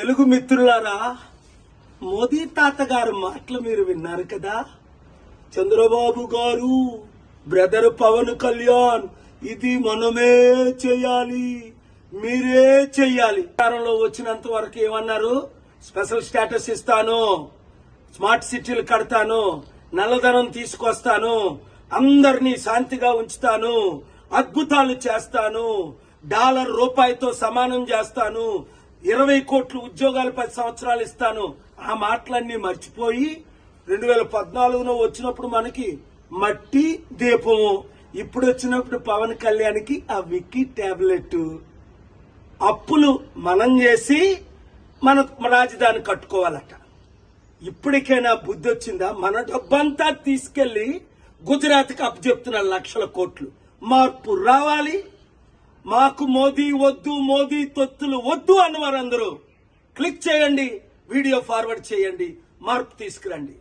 తెలుగు మిత్రులారా, మోదీ తాత గారి మాటలు మీరు విన్నారు కదా. చంద్రబాబు గారు, బ్రదర్ పవన్ కళ్యాణ్, ఇది మనమే చేయాలి, మీరే చెయ్యాలి. అధికారంలో వచ్చినంత వరకు ఏమన్నారు? స్పెషల్ స్టేటస్ ఇస్తాను, స్మార్ట్ సిటీలు కడతాను, నల్లధనం తీసుకొస్తాను, అందరినీ శాంతిగా ఉంచుతాను, అద్భుతాలు చేస్తాను, డాలర్ రూపాయితో సమానం చేస్తాను, 20 కోట్ల ఉద్యోగాలు 10 సంవత్సరాలు ఇస్తాను. ఆ మాటలన్నీ మర్చిపోయి 2014లో వచ్చినప్పుడు మనకి మట్టి దీపము, ఇప్పుడు వచ్చినప్పుడు పవన్ కళ్యాణ్కి ఆ విక్కీ టాబ్లెట్. అప్పులు మనం చేసి మన రాజధాని కట్టుకోవాలట. ఇప్పటికైనా బుద్ధి వచ్చిందా? మన డబ్బంతా తీసుకెళ్లి గుజరాత్కి అప్పచెప్తున్న 1,00,000 కోట్లు. మార్పు రావాలి. మాకు మోదీ వద్దు, మోదీ తొత్తులు వద్దు అన్నవారందరూ క్లిక్ చేయండి, వీడియో ఫార్వర్డ్ చేయండి, మార్పు తీసుకురండి.